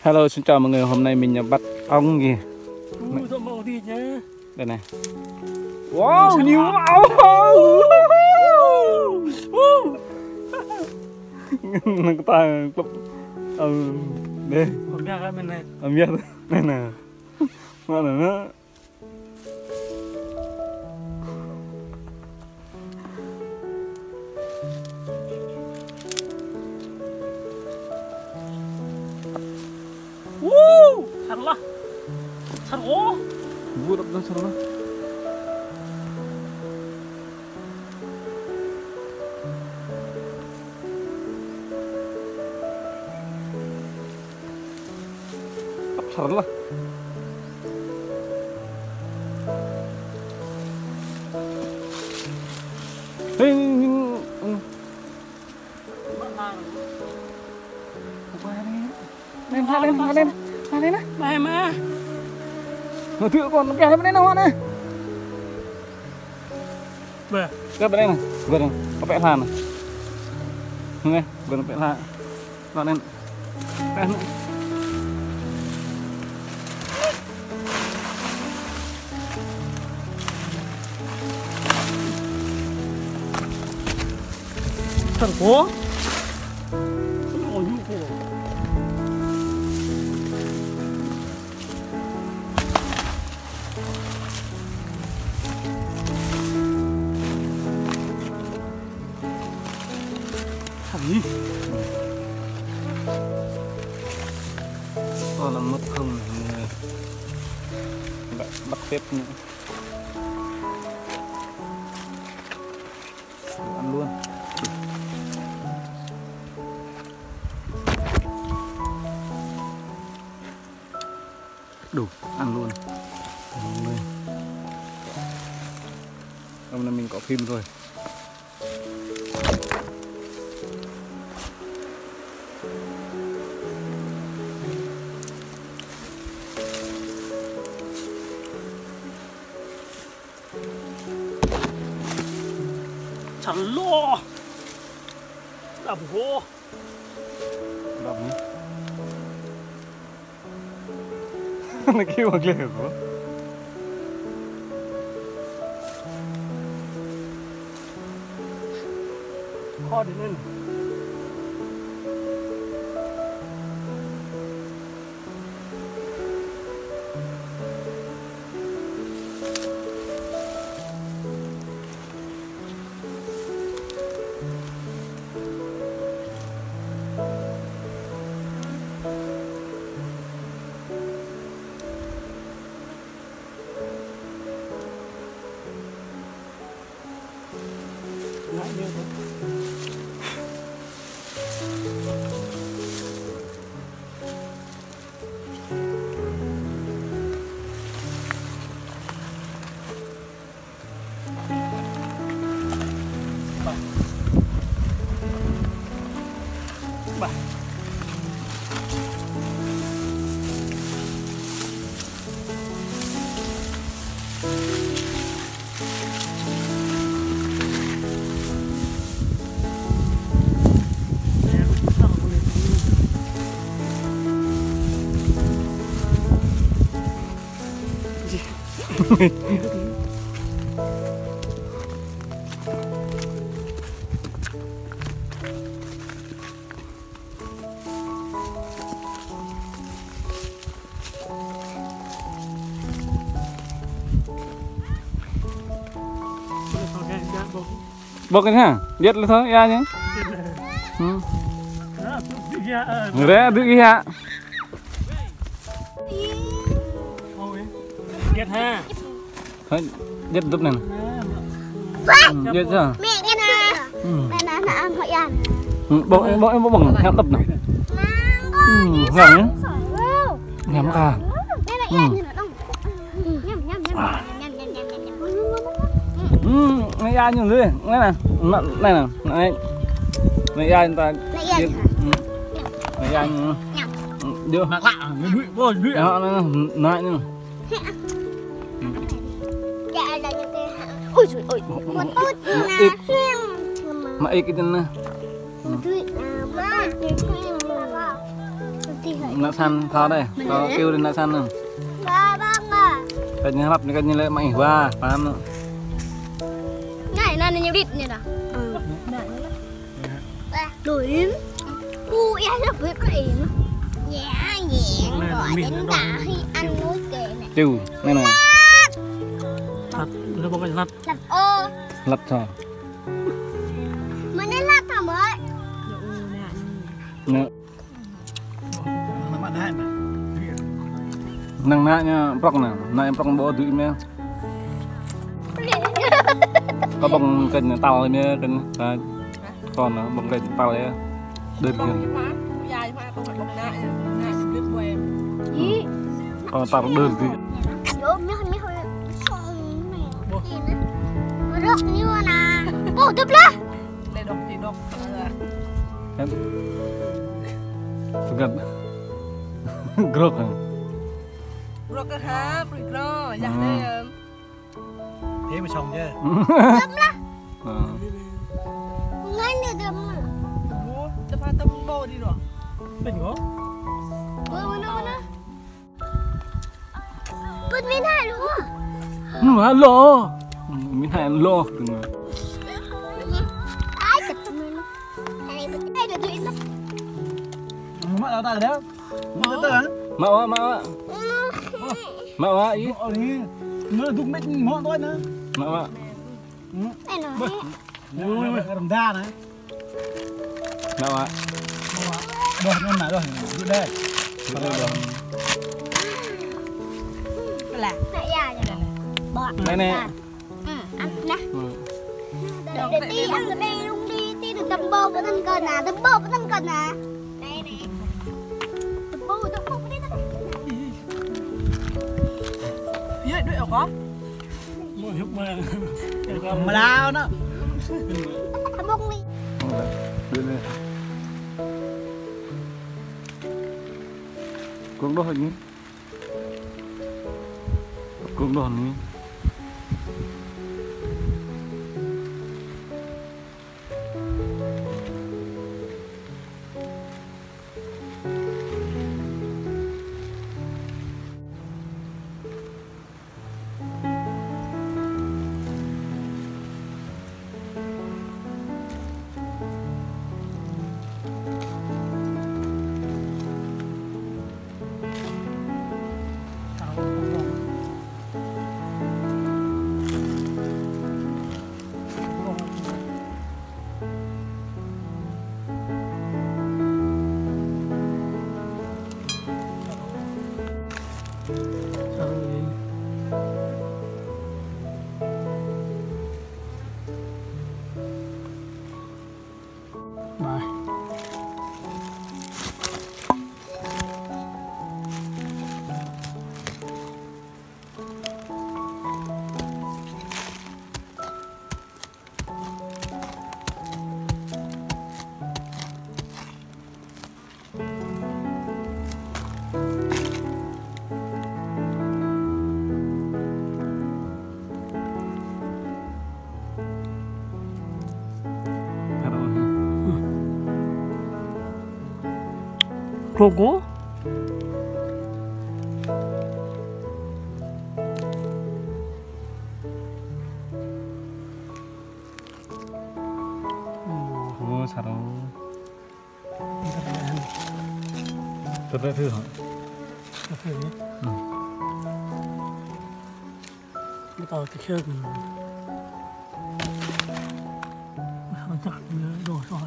Hello, xin chào mọi người. Hôm nay mình bắt ong gì? Đây này. Wow, nhiều ong. Người ta đây. Âm nhạc đây nè. Mà nó Sarlah, sarlah. Buat apa sarlah? Sarlah. Hei, lên á. Mà. Nó thưa con nó kéo bên đây nào này. Bè. Kéo bên đây này. Vừa này, có vẽ hàn này. Nghe, vừa nó vẽ hàn. Vào đây. Vẽ nữa. Thằng cố. Ôi cô. Thằng Còn là mất không bắt tiếp nữa. Ăn luôn. Đủ, ăn luôn. Hôm nay mình có phim rồi. Chẳng lo. Đập hố. Đập nhé. Nó kêu bằng lửa quá. Kho đi lên. Bốc cái hả? Biết là thôi, ya nhé. Người đấy tự ghi hạ. Biết ha. Thôi, biết giúp này. Biết chưa? Mẹ nghe nè. Mẹ nè là ăn hỏi ăn. Bốc bằng hẹn tập nào. Ngắm nhé. Ngắm cả. Mẹ lại ăn như nó đông. Này ya như thế này nè, này nè, này, này ya người ta, này ya như, đưa, Mà lạ, người bôi lụy. đó, này nữa. Dạ là những cái, ôi trời ơi, một út là xem, mà ít cái tên này. tụi mà cái xem là, gì vậy? Nạ san khó đây, có kêu lên nạ san không? Ba băng à. Cái như lắp cái như lệ mạnh qua, phán nữa. Này là nhiều đít như nào? Đổi im. Em rất biết cái im. Dạ, dạ, gọi đến cả khi ăn muối kề này. Chịu, này này. Lặt, nó bông cái lặt. Lặt ô. Lắp sao? Mà nên lặt thằng mới. Nữa. Nó bạn hai mà. Nang naknya prok nè, nak prok bawa duit meh. Có bông kênh tàu meh kênh, còn nó bông kênh tàu đấy đơn giản. Còn tàu đơn gì? Vô miếng này, rớt như nè, bố tiếp lá. Đây đọc thì đọc. Gần. Grok à? Rồi cái hả, rồi dạ đây. Thế mà chồng chứ. Tiếp lá. Ngay nữa tiếp mà. Bố, tập hạ tâm bố đi rồi. Bên ngó. Bữa bữa bên này luôn à? Nó lo. Mình hay lo từng người. Ai chụp mình. Này được chuyện lắm. Mẹ nào ta đấy? Mẹ ta hả? Mạo á ý. Ở đi. Nó đúng mấy món thôi nữa. Mạo á. Đây nói. Ui, cái đồng đa này. Mạo á. Rồi, nó nãy rồi. Đi đây. Cái là. Nãy giờ rồi. Bỏ. Đây nè. Ăn nè. Để tí ăn ở đây luôn đi. Tí được tầm bô với thân cân à. Tầm bô với thân cân à. Đây nè. Tầm bô với đi. Phía này đuổi ở có. Mua hút mà lao đó. Thằng bông đi. Đưa lên. Cũng đó hình. Cũng đó hình. Koko? Ủa sao đâu? Tôi phải thử hả? Cái tàu cái khơi mình. Nó chắc đồ rồi.